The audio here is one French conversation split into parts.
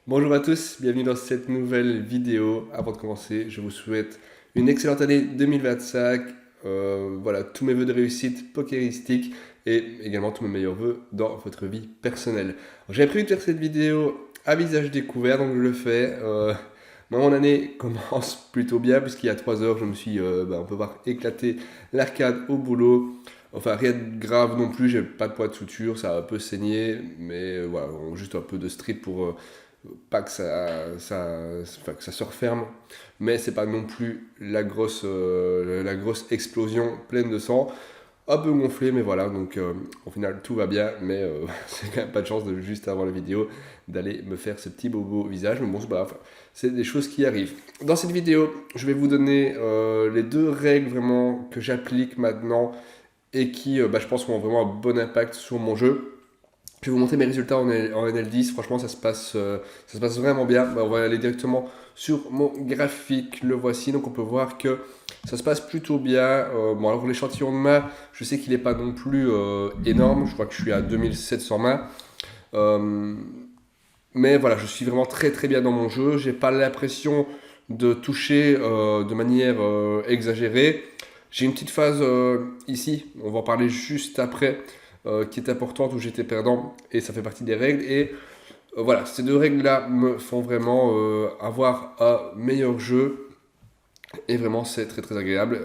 Bonjour à tous, bienvenue dans cette nouvelle vidéo. Avant de commencer, je vous souhaite une excellente année 2025. Voilà, tous mes vœux de réussite pokéristique et également tous mes meilleurs vœux dans votre vie personnelle. J'avais prévu de faire cette vidéo à visage découvert, donc je le fais. Mon année commence plutôt bien puisqu'il y a 3 heures, je me suis, on peut voir, éclaté l'arcade au boulot. Enfin, rien de grave non plus, j'ai pas de poids de suture, ça a un peu saigné, mais voilà, juste un peu de strip pour pas que enfin, que ça se referme, mais c'est pas non plus la grosse explosion pleine de sang, un peu gonflé, mais voilà, donc au final tout va bien, mais c'est quand même pas de chance de juste avant la vidéo d'aller me faire ce petit bobo au visage, mais bon, c'est pas grave, c'est des choses qui arrivent. Dans cette vidéo, je vais vous donner les deux règles vraiment que j'applique maintenant et qui, je pense, ont vraiment un bon impact sur mon jeu. Je vais vous montrer mes résultats en NL10. Franchement, ça se passe vraiment bien. On va aller directement sur mon graphique. Le voici. Donc, on peut voir que ça se passe plutôt bien. Bon, alors l'échantillon de main, je sais qu'il n'est pas non plus énorme. Je crois que je suis à 2700 mains. Euh, mais voilà, je suis vraiment très très bien dans mon jeu. J'ai pas l'impression de toucher de manière exagérée. J'ai une petite phase ici, on va en parler juste après, qui est importante où j'étais perdant et ça fait partie des règles. Et voilà, ces deux règles-là me font vraiment avoir un meilleur jeu et vraiment c'est très très agréable.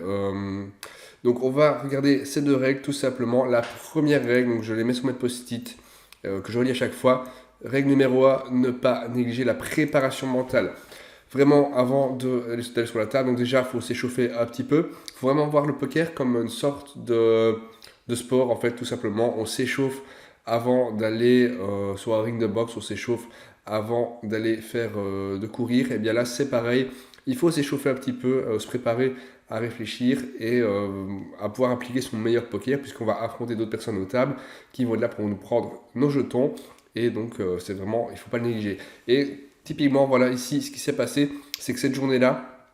Donc on va regarder ces deux règles tout simplement. La première règle, donc je les mets sur mes post-it que je relis à chaque fois. Règle numéro 1, ne pas négliger la préparation mentale. Vraiment, avant d'aller sur la table, donc déjà, il faut s'échauffer un petit peu. Il faut vraiment voir le poker comme une sorte de sport, en fait, tout simplement. On s'échauffe avant d'aller sur un ring de boxe, on s'échauffe avant d'aller faire de courir. Et bien là, c'est pareil. Il faut s'échauffer un petit peu, se préparer à réfléchir et à pouvoir appliquer son meilleur poker, puisqu'on va affronter d'autres personnes aux tables qui vont être là pour nous prendre nos jetons. Et donc, c'est vraiment, il ne faut pas le négliger. Et typiquement, voilà, ici, ce qui s'est passé, c'est que cette journée-là,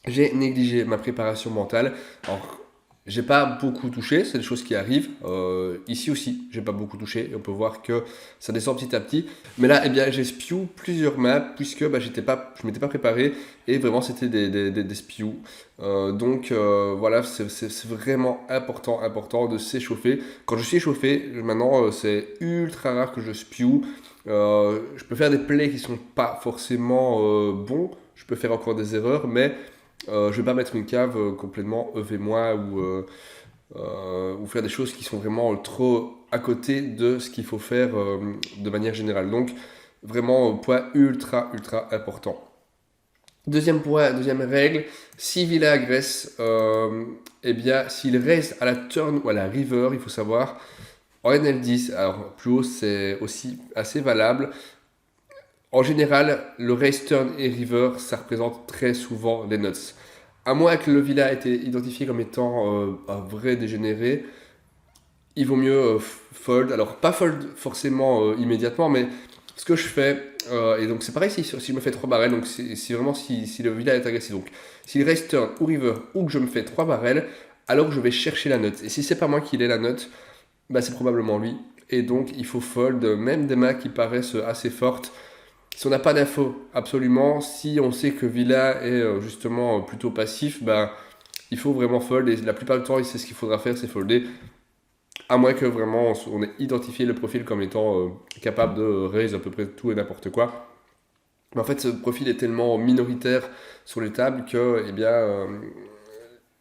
j'ai négligé ma préparation mentale. Alors, j'ai pas beaucoup touché, c'est des choses qui arrivent. Ici aussi, j'ai pas beaucoup touché. Et on peut voir que ça descend petit à petit. Mais là, eh bien, j'ai spew plusieurs maps puisque je m'étais pas préparé et vraiment c'était des spews. Voilà, c'est vraiment important de s'échauffer. Quand je suis échauffé, maintenant, c'est ultra rare que je spew. Je peux faire des plays qui sont pas forcément bons. Je peux faire encore des erreurs, mais je vais pas mettre une cave complètement EV-moi ou faire des choses qui sont vraiment trop à côté de ce qu'il faut faire de manière générale. Donc, vraiment, point ultra important. Deuxième point, deuxième règle, si Villa agresse, eh bien, s'il reste à la turn ou à la river, il faut savoir, en NL10, alors plus haut, c'est aussi assez valable. En général, le race turn et river, ça représente très souvent les nuts. À moins que le villa ait été identifié comme étant un vrai dégénéré, il vaut mieux fold. Alors, pas fold forcément immédiatement, mais ce que je fais, et donc c'est pareil si je me fais 3 barrels, donc si vraiment si le villa est agressé, donc s'il raise turn ou river ou que je me fais 3 barrels, alors je vais chercher la note. Et si c'est pas moi qui l'ai la note, bah, c'est probablement lui. Et donc il faut fold, même des mains qui paraissent assez fortes. Si on n'a pas d'infos, absolument, si on sait que Villa est justement plutôt passif, bah, il faut vraiment fold. Et la plupart du temps, c'est ce qu'il faudra faire, c'est folder. À moins que vraiment on ait identifié le profil comme étant capable de raise à peu près tout et n'importe quoi. Mais en fait, ce profil est tellement minoritaire sur les tables que, eh bien,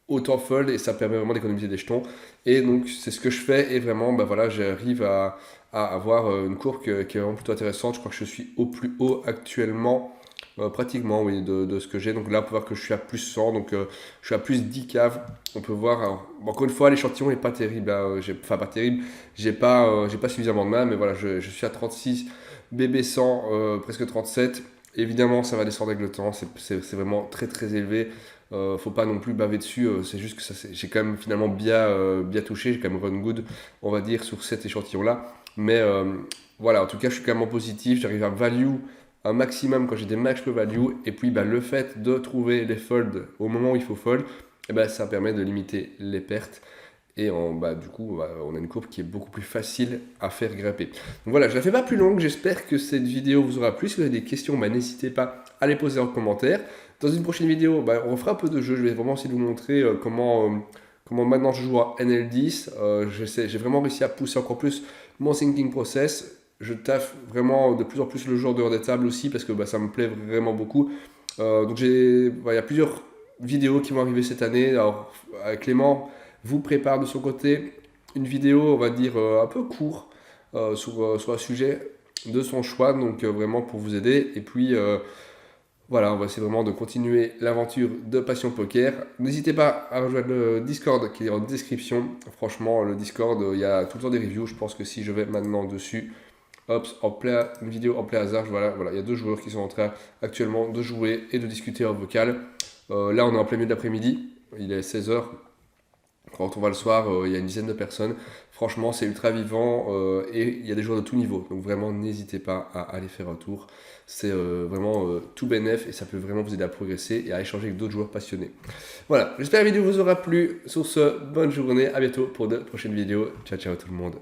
autant fold et ça permet vraiment d'économiser des jetons. Et donc, c'est ce que je fais et vraiment, bah voilà, j'arrive à avoir une courbe qui est vraiment plutôt intéressante. Je crois que je suis au plus haut actuellement, pratiquement, oui, de ce que j'ai. Donc là, on peut voir que je suis à plus 100, donc je suis à plus 10 caves. On peut voir, alors, encore une fois, l'échantillon n'est pas terrible, hein. Enfin, pas terrible, j'ai pas suffisamment de main, mais voilà, je suis à 36, BB100, presque 37. Évidemment, ça va descendre avec le temps, c'est vraiment très très élevé. Faut pas non plus baver dessus, c'est juste que j'ai quand même finalement bien touché, j'ai quand même run good, on va dire, sur cet échantillon-là. Mais voilà, en tout cas, je suis quand même en positif, j'arrive à value un maximum quand j'ai des max je peux value. Et puis le fait de trouver les folds au moment où il faut fold, ça permet de limiter les pertes. Et du coup, on a une courbe qui est beaucoup plus facile à faire grimper. Donc voilà, je ne la fais pas plus longue. J'espère que cette vidéo vous aura plu. Si vous avez des questions, n'hésitez pas à les poser en commentaire. Dans une prochaine vidéo, on refera un peu de jeu. Je vais vraiment essayer de vous montrer comment maintenant je joue à NL10. J'ai vraiment réussi à pousser encore plus mon thinking process. Je taffe vraiment de plus en plus le joueur dehors des tables aussi parce que ça me plaît vraiment beaucoup. Donc il y a plusieurs vidéos qui vont arriver cette année. Alors, Clément vous prépare de son côté une vidéo, on va dire, un peu court sur un sujet de son choix, donc vraiment pour vous aider. Et puis voilà, on va essayer vraiment de continuer l'aventure de Passion Poker. N'hésitez pas à rejoindre le Discord qui est en description. Franchement, le Discord, il y a tout le temps des reviews. Je pense que si je vais maintenant dessus, hop, une vidéo en plein hasard, voilà, il y a 2 joueurs qui sont en train actuellement de jouer et de discuter en vocal. Là, on est en plein milieu de l'après-midi, il est 16h. Quand on va le soir, il y a une dizaine de personnes. Franchement, c'est ultra vivant et il y a des joueurs de tout niveau. Donc vraiment, n'hésitez pas à aller faire un tour. C'est vraiment tout bénef et ça peut vraiment vous aider à progresser et à échanger avec d'autres joueurs passionnés. Voilà, j'espère que la vidéo vous aura plu. Sur ce, bonne journée, à bientôt pour de prochaines vidéos. Ciao, ciao tout le monde.